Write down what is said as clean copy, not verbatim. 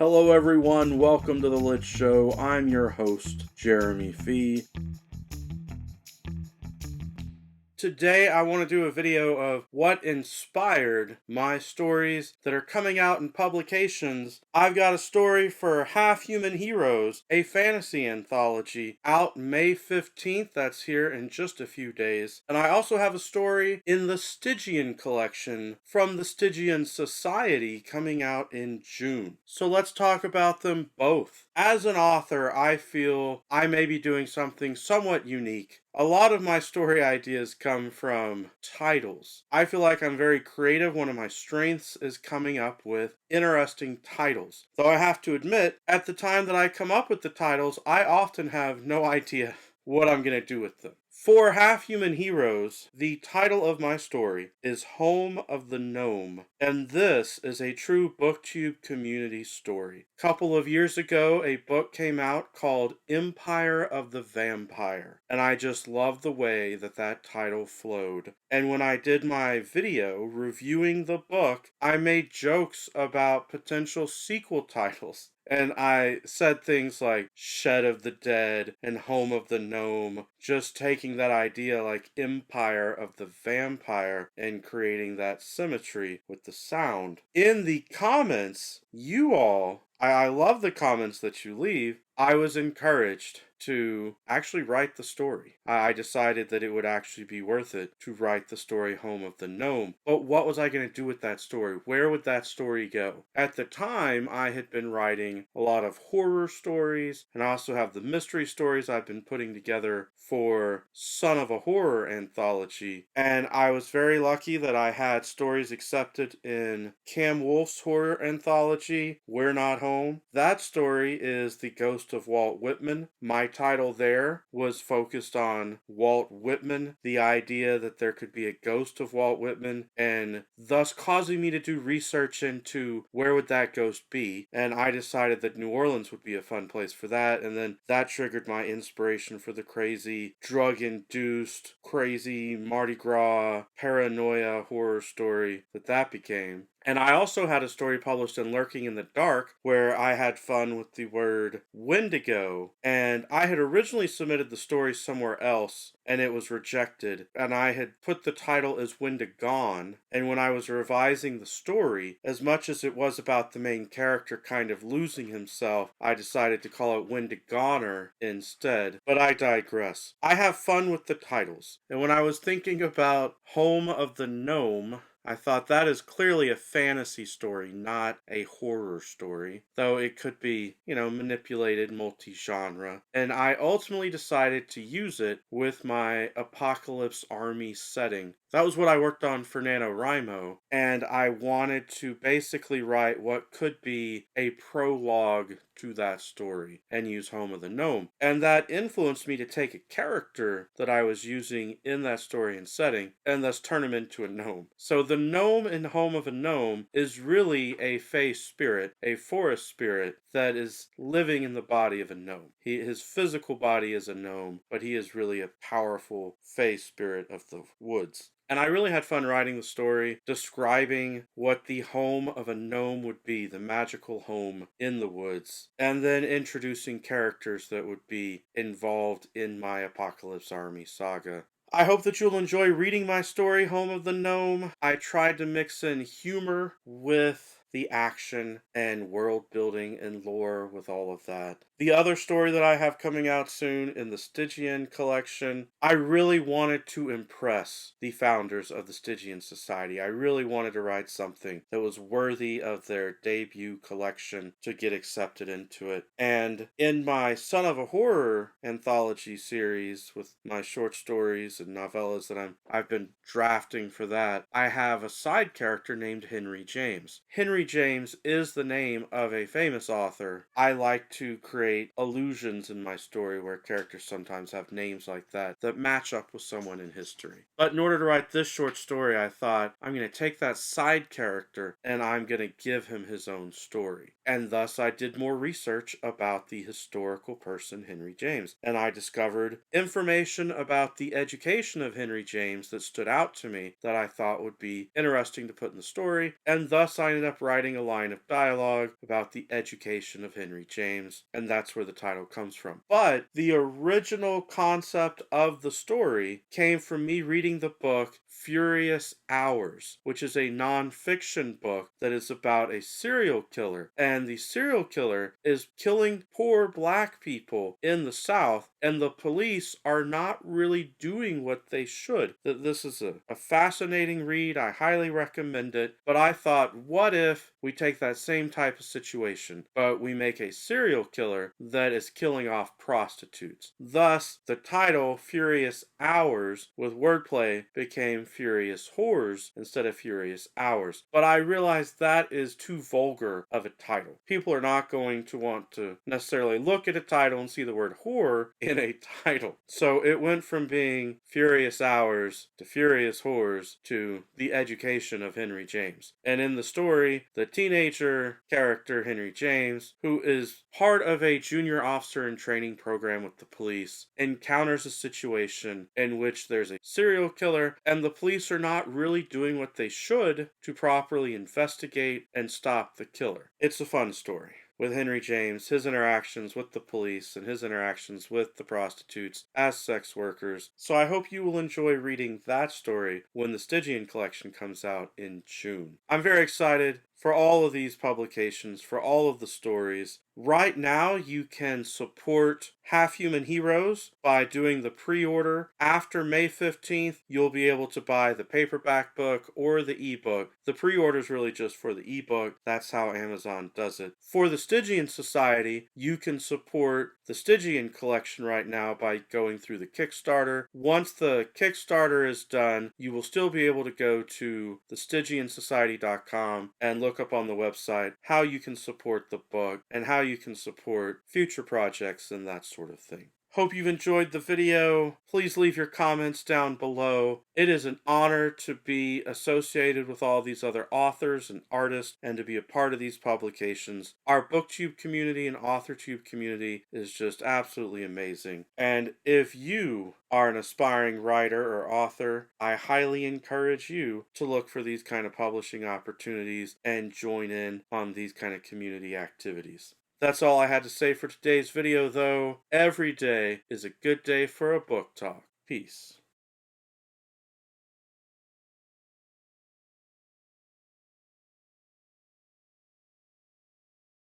Hello everyone, welcome to The Lit Show. I'm your host, Jeremy Fee. Today I want to do a video of what inspired my stories that are coming out in publications. I've got a story for Half Human Heroes, a fantasy anthology, out May 15th. That's here in just a few days. And I also have a story in the Stygian Collection from the Stygian Society coming out in June. So let's talk about them both. As an author, I feel I may be doing something somewhat unique. A lot of my story ideas come from titles. I feel like I'm very creative. One of my strengths is coming up with interesting titles. Though I have to admit, at the time that I come up with the titles, I often have no idea what I'm going to do with them. For Half Human Heroes, the title of my story is Home of the Gnome, and this is a true BookTube community story. A couple of years ago, a book came out called Empire of the Vampire, and I just love the way that title flowed. And when I did my video reviewing the book, I made jokes about potential sequel titles. And I said things like Shed of the Dead and Home of the Gnome, just taking that idea like Empire of the Vampire and creating that symmetry with the sound. In the comments, you all, I love the comments that you leave. I was encouraged to actually write the story. I decided that it would actually be worth it to write the story Home of the Gnome. But what was I going to do with that story? Where would that story go? At the time, I had been writing a lot of horror stories, and I also have the mystery stories I've been putting together for Son of a Horror anthology. And I was very lucky that I had stories accepted in Cam Wolf's horror anthology, We're Not Home. That story is The Ghost of Walt Whitman. My title there was focused on Walt Whitman, the idea that there could be a ghost of Walt Whitman, and thus causing me to do research into where would that ghost be. And I decided that New Orleans would be a fun place for that, and then that triggered my inspiration for the crazy, drug-induced, crazy Mardi Gras, paranoia horror story that became. And I also had a story published in Lurking in the Dark where I had fun with the word Wendigo. And I had originally submitted the story somewhere else and it was rejected. And I had put the title as Wendigone. And when I was revising the story, as much as it was about the main character kind of losing himself, I decided to call it Wendigoner instead. But I digress. I have fun with the titles. And when I was thinking about Home of the Gnome, I thought that is clearly a fantasy story, not a horror story, though it could be, manipulated multi-genre. And I ultimately decided to use it with my Apocalypse Army setting. That was what I worked on for NaNoWriMo, and I wanted to basically write what could be a prologue to that story and use Home of the Gnome. And that influenced me to take a character that I was using in that story and setting and thus turn him into a gnome. So the gnome in Home of a Gnome is really a fey spirit, a forest spirit that is living in the body of a gnome. His physical body is a gnome, but he is really a powerful fey spirit of the woods. And I really had fun writing the story, describing what the home of a gnome would be, the magical home in the woods, and then introducing characters that would be involved in my Apocalypse Army saga. I hope that you'll enjoy reading my story, Home of the Gnome. I tried to mix in humor with the action and world building and lore with all of that. The other story that I have coming out soon in the Stygian Collection, I really wanted to impress the founders of the Stygian Society. I really wanted to write something that was worthy of their debut collection to get accepted into it. And in my Son of a Horror anthology series with my short stories and novellas that I've been drafting for that, I have a side character named Henry James. Henry James is the name of a famous author. I like to create allusions in my story where characters sometimes have names like that match up with someone in history. But in order to write this short story, I thought I'm going to take that side character and I'm going to give him his own story. And thus I did more research about the historical person Henry James. And I discovered information about the education of Henry James that stood out to me that I thought would be interesting to put in the story. And thus I ended up writing writing a line of dialogue about the education of Henry James, and that's where the title comes from. But the original concept of the story came from me reading the book Furious Hours, which is a non-fiction book that is about a serial killer. And the serial killer is killing poor black people in the South, and the police are not really doing what they should. This is a fascinating read. I highly recommend it. But I thought, what if we take that same type of situation, but we make a serial killer that is killing off prostitutes? Thus, the title, Furious Hours, with wordplay, became Furious Whores instead of Furious Hours. But I realized that is too vulgar of a title. People are not going to want to necessarily look at a title and see the word whore in a title. So it went from being Furious Hours to Furious Whores to the education of Henry James. And in the story, the teenager character Henry James, who is part of a junior officer in training program with the police, encounters a situation in which there's a serial killer and the police are not really doing what they should to properly investigate and stop the killer. It's a fun story with Henry James, his interactions with the police, and his interactions with the prostitutes as sex workers. So I hope you will enjoy reading that story when the Stygian Collection comes out in June. I'm very excited for all of these publications, for all of the stories. Right now, you can support Half Human Heroes by doing the pre-order. After May 15th, you'll be able to buy the paperback book or the ebook. The pre-order is really just for the ebook. That's how Amazon does it. For the Stygian Society, you can support the Stygian Collection right now by going through the Kickstarter. Once the Kickstarter is done, you will still be able to go to thestygiansociety.com and look up on the website how you can support the book and how you can support future projects and that sort of thing. Hope you've enjoyed the video. Please leave your comments down below. It is an honor to be associated with all these other authors and artists and to be a part of these publications. Our BookTube community and AuthorTube community is just absolutely amazing. And if you are an aspiring writer or author, I highly encourage you to look for these kind of publishing opportunities and join in on these kind of community activities. That's all I had to say for today's video, though. Every day is a good day for a book talk. Peace.